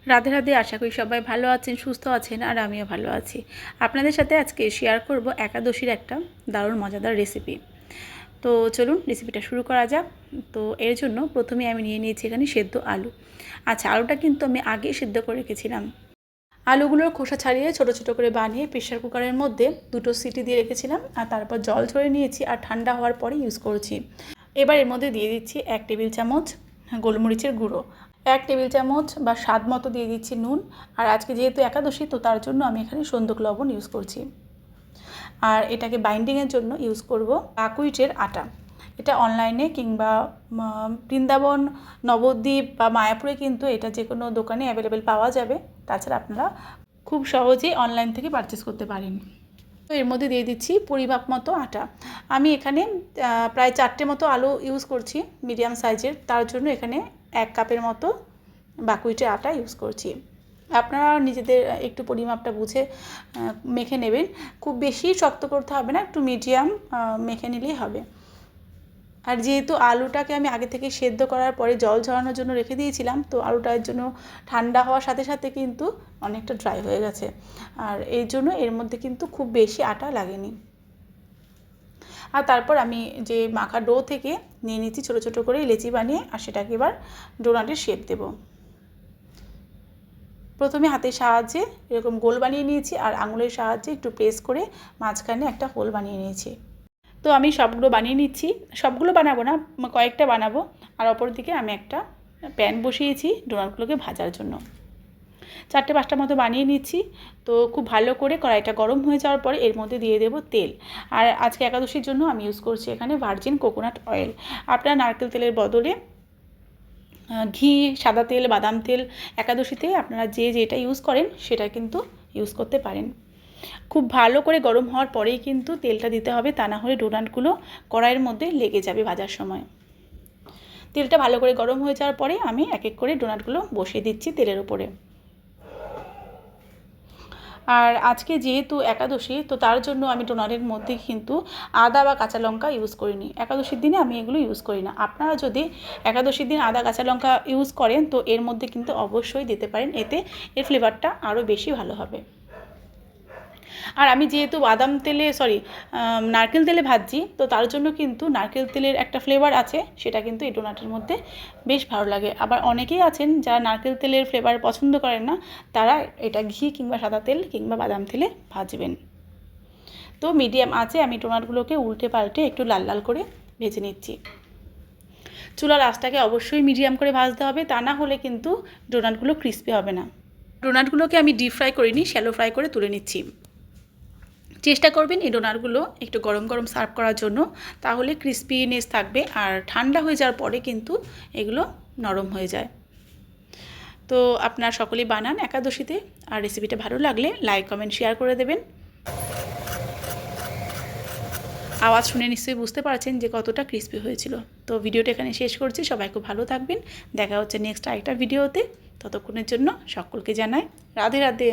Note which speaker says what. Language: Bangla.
Speaker 1: রাধে রাধে। আশা করি সবাই ভালো আছেন, সুস্থ আছেন, আর আমিও ভালো আছি। আপনাদের সাথে আজকে শেয়ার করব একাদশীর একটা দারুণ মজাদার রেসিপি। তো চলুন রেসিপিটা শুরু করা যাক। তো এর জন্য প্রথমে আমি নিয়ে নিয়েছি এখানে সেদ্ধ আলু। আচ্ছা, আলুটা কিন্তু আমি আগে সেদ্ধ করে রেখেছিলাম। আলুগুলোর খোসা ছাড়িয়ে ছোটো ছোটো করে বানিয়ে প্রেশার কুকারের মধ্যে 2টো সিটি দিয়ে রেখেছিলাম, আর তারপর জল ঝরে নিয়েছি আর ঠান্ডা হওয়ার পরে ইউজ করছি। এবার এর মধ্যে দিয়ে দিচ্ছি 1 টেবিল চামচ গোলমরিচের গুঁড়ো, 1 টেবিল চামচ বা স্বাদ মতো দিয়ে দিচ্ছি নুন। আর আজকে যেহেতু একাদশী, তো তার জন্য আমি এখানে সন্দক লবণ ইউজ করছি। আর এটাকে বাইন্ডিংয়ের জন্য ইউজ করব বাকুইটের আটা। এটা অনলাইনে কিংবা বৃন্দাবন, নবদ্বীপ বা মায়াপুরে কিন্তু এটা যে কোনো দোকানে অ্যাভেলেবেল পাওয়া যাবে। তাছাড়া আপনারা খুব সহজেই অনলাইন থেকে পারচেস করতে পারেন। তো এর মধ্যে দিয়ে দিচ্ছি পরিমাপ মতো আটা। আমি এখানে প্রায় 4টে মতো আলু ইউজ করছি মিডিয়াম সাইজের, তার জন্য এখানে 1 কাপের মতো বাকুইটের আটা ইউজ করছি। আপনারা নিজেদের একটু পরিমাপটা বুঝে মেখে নেবেন। খুব বেশি শক্ত করতে হবে না, একটু মিডিয়াম মেখে নিলেই হবে। আর যেহেতু আলুটাকে আমি আগে থেকে সেদ্ধ করার পরে জল ঝরানোর জন্য রেখে দিয়েছিলাম, তো আলুটার জন্য ঠান্ডা হওয়ার সাথে সাথে কিন্তু অনেকটা ড্রাই হয়ে গেছে। আর এই জন্য এর মধ্যে কিন্তু খুব বেশি আটা লাগেনি। আর তারপর আমি যে মাখা ডো থেকে নিয়ে নিচ্ছি ছোটো ছোটো করে লেচি বানিয়ে, আর সেটাকে এবার ডোনাটের শেপ দেব। প্রথমে হাতের সাহায্যে এরকম গোল বানিয়ে নিয়েছি, আর আঙুলের সাহায্যে একটু প্রেস করে মাঝখানে একটা হোল বানিয়ে নিয়েছি। তো আমি সবগুলো বানিয়ে নিচ্ছি, সবগুলো বানাবো না, কয়েকটা বানাবো। আর অপর দিকে আমি একটা প্যান বসিয়েছি ডোনাটগুলোকে ভাজার জন্য। 4টে-5টা মতো বানিয়ে নিচ্ছি। তো খুব ভালো করে কড়াইটা গরম হয়ে যাওয়ার পরে এর মধ্যে দিয়ে দেব তেল। আর আজকে একাদশীর জন্য আমি ইউজ করছি এখানে ভার্জিন কোকোনাট অয়েল। আপনারা নারকেল তেলের বদলে ঘি, সাদা তেল, বাদাম তেল একাদশীতে আপনারা যে যেটা ইউজ করেন সেটা কিন্তু ইউজ করতে পারেন। খুব ভালো করে গরম হওয়ার পরেই কিন্তু তেলটা দিতে হবে, তা না হলে ডোনাটগুলো কড়াইয়ের মধ্যে লেগে যাবে ভাজার সময়। তেলটা ভালো করে গরম হয়ে যাওয়ার পরে আমি এক এক করে ডোনাটগুলো বসিয়ে দিচ্ছি তেলের উপরে। আর আজকে যেহেতু একাদশী, তো তার জন্য আমি ডোনাটের মধ্যে কিন্তু আদা বা কাঁচা লঙ্কা ইউজ করিনি। একাদশীর দিনে আমি এগুলো ইউজ করি না। আপনারা যদি একাদশীর দিন আদা কাঁচা লঙ্কা ইউজ করেন, তো এর মধ্যে কিন্তু অবশ্যই দিতে পারেন, এতে এর ফ্লেভারটা আরও বেশি ভালো হবে। আর আমি যেহেতু নারকেল তেলে ভাজছি, তো তার জন্য কিন্তু নারকেল তেলের একটা ফ্লেভার আছে, সেটা কিন্তু এই ডোনাটের মধ্যে বেশ ভালো লাগে। আবার অনেকেই আছেন যারা নারকেল তেলের ফ্লেভার পছন্দ করেন না, তারা এটা ঘি কিংবা সাদা তেল কিংবা বাদাম তেলে ভাজবেন। তো মিডিয়াম আঁচে আমি ডোনাটগুলোকে উল্টে পাল্টে একটু লাল লাল করে ভেজে নিচ্ছি। চুলার আঁচটাকে অবশ্যই মিডিয়াম করে ভাজতে হবে, তা না হলে কিন্তু ডোনাটগুলো ক্রিস্পি হবে না। ডোনাটগুলোকে আমি ডিপ ফ্রাই করিনি, শ্যালো ফ্রাই করে তুলে নিচ্ছি। চেষ্টা করবেন এই ডোনাটগুলো একটু গরম গরম সার্ভ করার জন্য, তাহলে ক্রিস্পিনেস থাকবে। আর ঠান্ডা হয়ে যাওয়ার পরে কিন্তু এগুলো নরম হয়ে যায়। তো আপনারা সকলেই বানান একাদশীতে। আর রেসিপিটা ভালো লাগলে লাইক, কমেন্ট, শেয়ার করে দেবেন। আওয়াজ শুনে নিশ্চয়ই বুঝতে পারছেন যে কতটা ক্রিস্পি হয়েছিল। তো ভিডিওটা এখানে শেষ করছি। সবাই খুব ভালো থাকবেন। দেখা হচ্ছে নেক্সট আরেকটা ভিডিওতে। ততক্ষণের জন্য সকলকে জানাই রাধে রাধে।